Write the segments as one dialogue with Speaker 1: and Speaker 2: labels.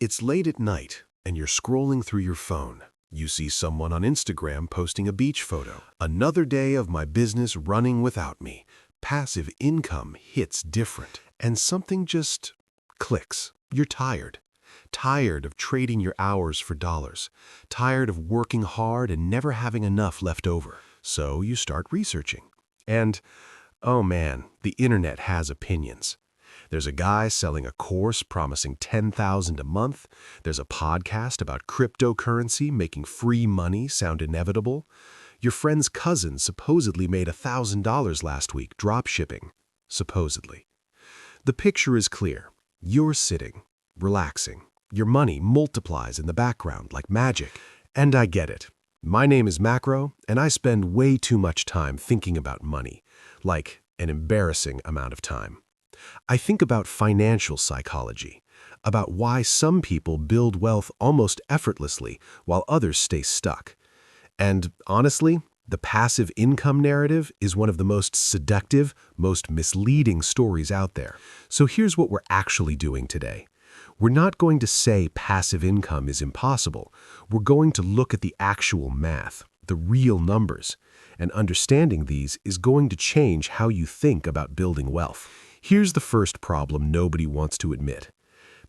Speaker 1: It's late at night, and you're scrolling through your phone. You see someone on Instagram posting a beach photo. Another day of my business running without me. Passive income hits different, and something just clicks. You're tired. Tired of trading your hours for dollars. Tired of working hard and never having enough left over. So you start researching. And, oh man, the internet has opinions. There's a guy selling a course promising $10,000 a month. There's a podcast about cryptocurrency making free money sound inevitable. Your friend's cousin supposedly made $1,000 last week drop shipping. Supposedly. The picture is clear. You're sitting, relaxing. Your money multiplies in the background like magic. And I get it. My name is Macro, and I spend way too much time thinking about money, like an embarrassing amount of time. I think about financial psychology, about why some people build wealth almost effortlessly while others stay stuck. And honestly, the passive income narrative is one of the most seductive, most misleading stories out there. So here's what we're actually doing today. We're not going to say passive income is impossible. We're going to look at the actual math, the real numbers. And understanding these is going to change how you think about building wealth. Here's the first problem nobody wants to admit.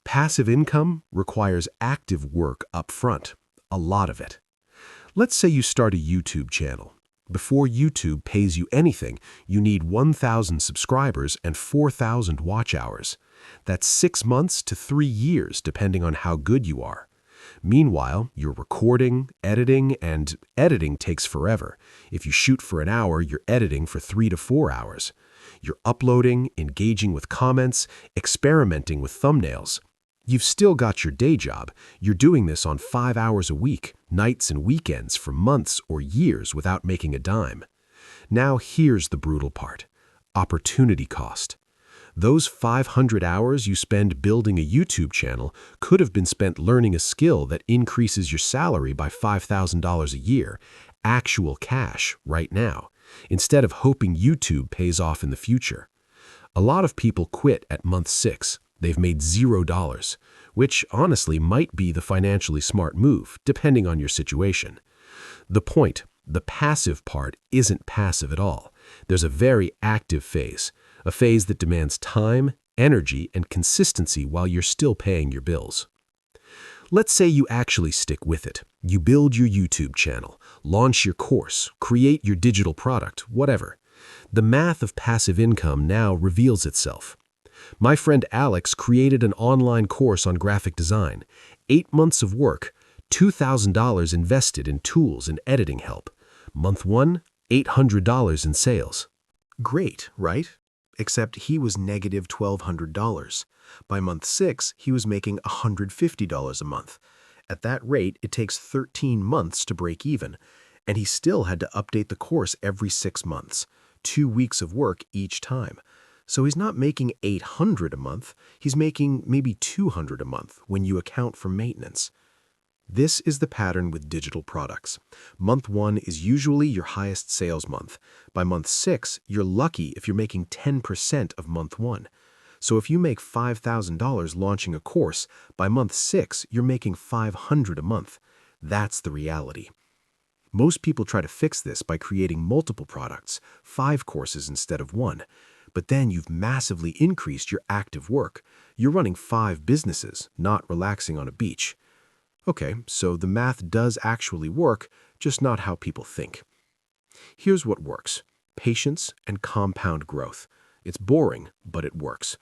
Speaker 1: Passive income requires active work up front, a lot of it. Let's say you start a YouTube channel. Before YouTube pays you anything, you need 1,000 subscribers and 4,000 watch hours. That's 6 months to 3 years, depending on how good you are. Meanwhile, you're recording, editing, and editing takes forever. If you shoot for an hour, you're editing for 3 to 4 hours. You're uploading, engaging with comments, experimenting with thumbnails. You've still got your day job. You're doing this on 5 hours a week, nights and weekends for months or years without making a dime. Now here's the brutal part. Opportunity cost. Those 500 hours you spend building a YouTube channel could have been spent learning a skill that increases your salary by $5,000 a year, actual cash right now, instead of hoping YouTube pays off in the future. A lot of people quit at month 6. They've made $0, which honestly might be the financially smart move, depending on your situation. The point, the passive part, isn't passive at all. There's a very active phase, a phase that demands time, energy, and consistency while you're still paying your bills. Let's say you actually stick with it. You build your YouTube channel, launch your course, create your digital product, whatever. The math of passive income now reveals itself. My friend Alex created an online course on graphic design. 8 months of work, $2,000 invested in tools and editing help. Month 1, $800 in sales. Great, right? Except he was negative $1,200. By month 6, he was making $150 a month. At that rate, it takes 13 months to break even, and he still had to update the course every 6 months, 2 weeks of work each time. So he's not making $800 a month, he's making maybe $200 a month when you account for maintenance. This is the pattern with digital products. Month 1 is usually your highest sales month. By month 6, you're lucky if you're making 10% of month 1. So if you make $5,000 launching a course, by month 6, you're making $500 a month. That's the reality. Most people try to fix this by creating multiple products, 5 courses instead of 1. But then you've massively increased your active work. You're running 5 businesses, not relaxing on a beach. Okay, so the math does actually work, just not how people think. Here's what works. Patience and compound growth. It's boring, but it works.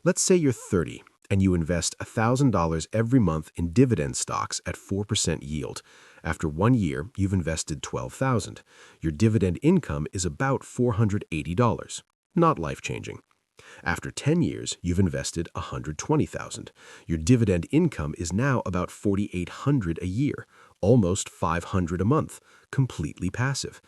Speaker 1: Let's say you're 30 and you invest $1,000 every month in dividend stocks at 4% yield. After 1 year, you've invested $12,000. Your dividend income is about $480. Not life-changing. After 10 years, you've invested $120,000. Your dividend income is now about $4,800 a year, almost $500 a month, completely passive.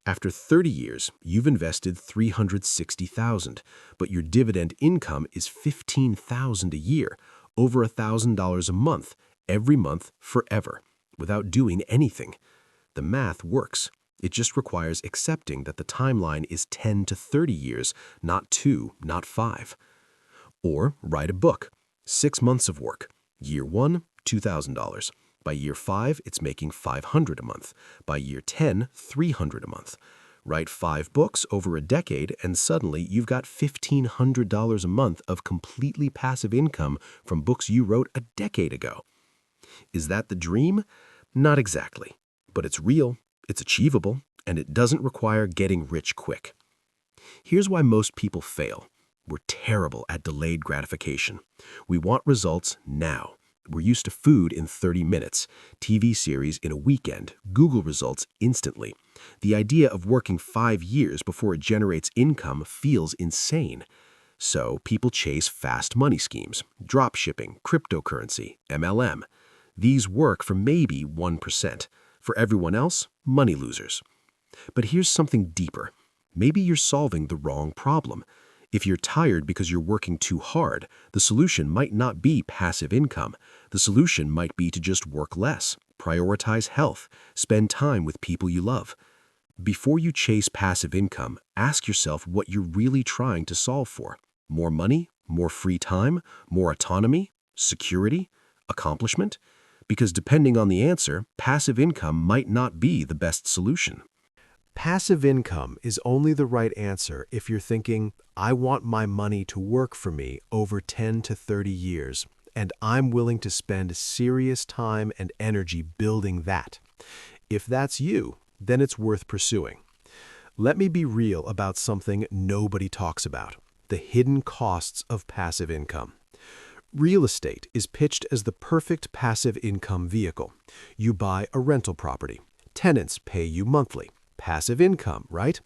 Speaker 1: After 30 years, you've invested $360,000, but your dividend income is $15,000 a year, over $1,000 a month, every month forever, without doing anything. The math works. It just requires accepting that the timeline is 10 to 30 years, not 2, not 5. Or write a book. 6 months of work.
Speaker 2: Year 1, $2,000. By year 5, it's making $500 a month. By year 10, $300 a month. Write 5 books over a decade, and suddenly you've got $1,500 a month of completely passive income from books you wrote a decade ago. Is that the dream? Not exactly. But it's real, it's achievable, and it doesn't require getting rich quick. Here's why most people fail. We're terrible at delayed gratification. We want results now. We're used to food in 30 minutes, TV series in a weekend, Google results instantly. The idea of working 5 years before it generates income feels insane. So people chase fast money schemes, drop shipping, cryptocurrency, MLM. These work for maybe 1%. For everyone else, money losers. But here's something deeper. Maybe you're solving the wrong problem. If you're tired because you're working too hard, the solution might not be passive income. The solution might be to just work less, prioritize health, spend time with people you love. Before you chase passive income, ask yourself what you're really trying to solve for. More money? More free time? More autonomy? Security? Accomplishment? Because depending on the answer, passive income might not be the best solution.
Speaker 1: Passive income is only the right answer if you're thinking, I want my money to work for me over 10 to 30 years, and I'm willing to spend serious time and energy building that. If that's you, then it's worth pursuing. Let me be real about something nobody talks about: the hidden costs of passive income. Real estate is pitched as the perfect passive income vehicle. You buy a rental property. Tenants pay you monthly. Passive income, right?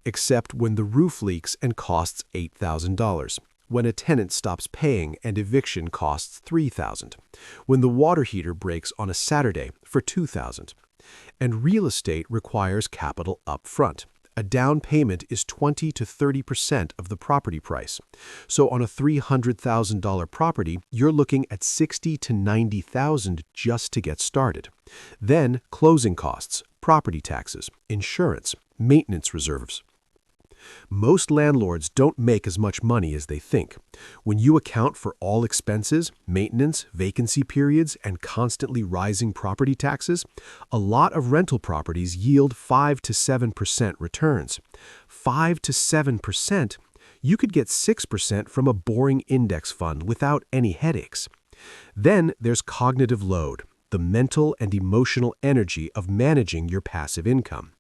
Speaker 1: Except when the roof leaks and costs $8,000. When a tenant stops paying and eviction costs $3,000. When the water heater breaks on a Saturday for $2,000. And real estate requires capital up front. A down payment is 20 to 30% of the property price. So on a $300,000 property, you're looking at $60,000 to $90,000 just to get started. Then closing costs, property taxes, insurance, maintenance reserves. Most landlords don't make as much money as they think. When you account for all expenses, maintenance, vacancy periods, and constantly rising property taxes, a lot of rental properties yield 5 to 7% returns. 5 to 7%? You could get 6% from a boring index fund without any headaches. Then there's cognitive load, the mental and emotional energy of managing your passive income.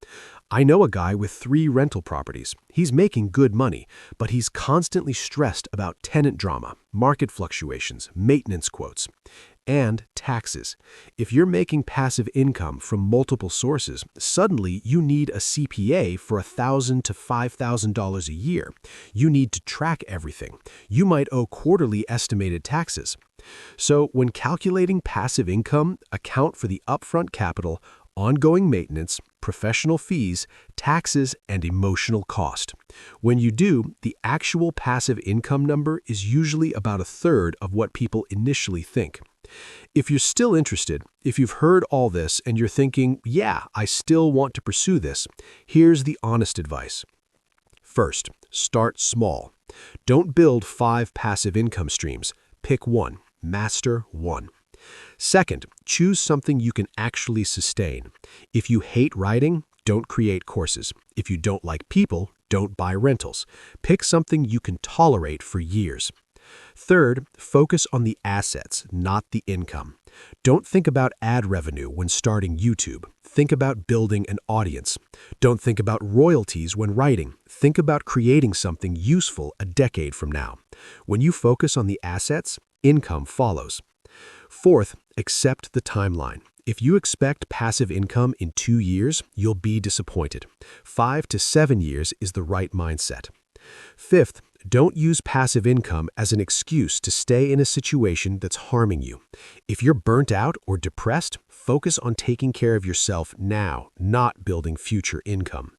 Speaker 1: I know a guy with 3 rental properties. He's making good money, but he's constantly stressed about tenant drama, market fluctuations, maintenance quotes, and taxes. If you're making passive income from multiple sources, suddenly you need a CPA for $1,000 to $5,000 a year. You need to track everything. You might owe quarterly estimated taxes. So when calculating passive income, account for the upfront capital, ongoing maintenance, professional fees, taxes, and emotional cost. When you do, the actual passive income number is usually about 1/3 of what people initially think. If you're still interested, if you've heard all this and you're thinking, yeah, I still want to pursue this, here's the honest advice. First, start small. Don't build 5 passive income streams. Pick one. Master one. Second, choose something you can actually sustain. If you hate writing, don't create courses. If you don't like people, don't buy rentals. Pick something you can tolerate for years. Third, focus on the assets, not the income. Don't think about ad revenue when starting YouTube. Think about building an audience. Don't think about royalties when writing. Think about creating something useful a decade from now. When you focus on the assets, income follows. Fourth, accept the timeline. If you expect passive income in 2 years, you'll be disappointed. 5 to 7 years is the right mindset. Fifth, don't use passive income as an excuse to stay in a situation that's harming you. If you're burnt out or depressed, focus on taking care of yourself now, not building future income.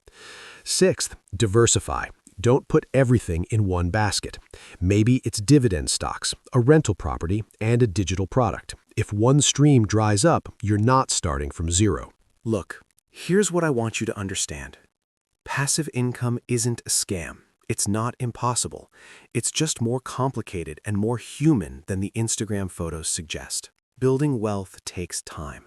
Speaker 1: Sixth, diversify. Don't put everything in one basket. Maybe it's dividend stocks, a rental property, and a digital product. If one stream dries up, you're not starting from zero.
Speaker 2: Look, here's what I want you to understand. Passive income isn't a scam.
Speaker 3: It's not impossible. It's just more complicated and more human than the Instagram photos suggest. Building wealth takes time.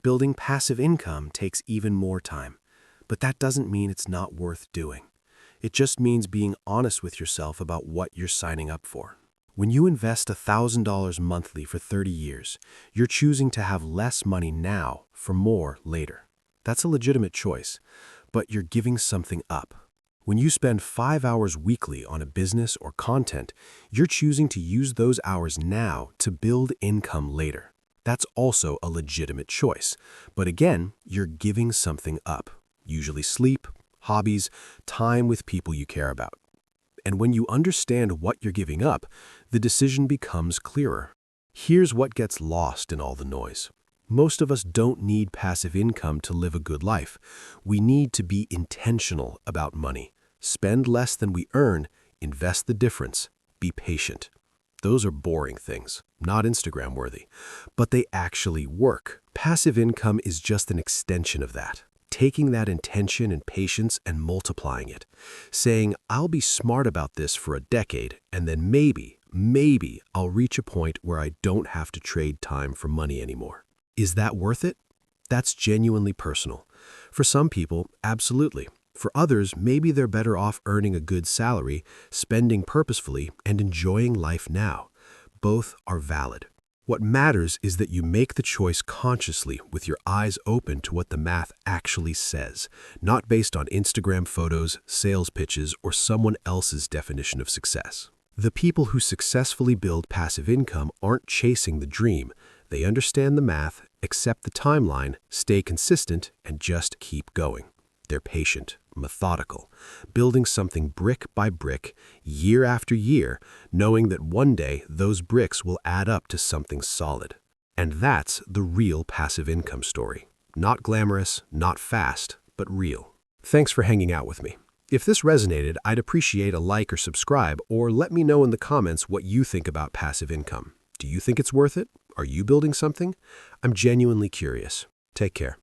Speaker 3: Building passive income takes even more time. But that doesn't mean it's not worth doing. It just means being honest with yourself about what you're signing up for. When you invest $1,000 monthly for 30 years, you're choosing to have less money now for more later. That's a legitimate choice, but you're giving something up. When you spend 5 hours weekly on a business or content, you're choosing to use those hours now to build income later. That's also a legitimate choice, but again, you're giving something up, usually sleep, hobbies, time with people you care about. And when you understand what you're giving up, the decision becomes clearer. Here's what gets lost in all the noise. Most of us don't need passive income to live a good life. We need to be intentional about money. Spend less than we earn, invest the difference, be patient. Those are boring things, not Instagram worthy, but they actually work. Passive income is just an extension of that. Taking that intention and patience and multiplying it. Saying, I'll be smart about this for a decade, and then maybe I'll reach a point where I don't have to trade time for money anymore. Is that worth it? That's genuinely personal. For some people, absolutely. For others, maybe they're better off earning a good salary, spending purposefully, and enjoying life now. Both are valid. What matters is that you make the choice consciously with your eyes open to what the math actually says, not based on Instagram photos, sales pitches, or someone else's definition of success. The people who successfully build passive income aren't chasing the dream. They understand the math, accept the timeline, stay consistent, and just keep going. They're patient, methodical, building something brick by brick, year after year, knowing that one day those bricks will add up to something solid. And that's the real passive income story. Not glamorous, not fast, but real. Thanks for hanging out with me. If this resonated, I'd appreciate a like or subscribe, or let me know in the comments what you think about passive income. Do you think it's worth it? Are you building something? I'm genuinely curious. Take care.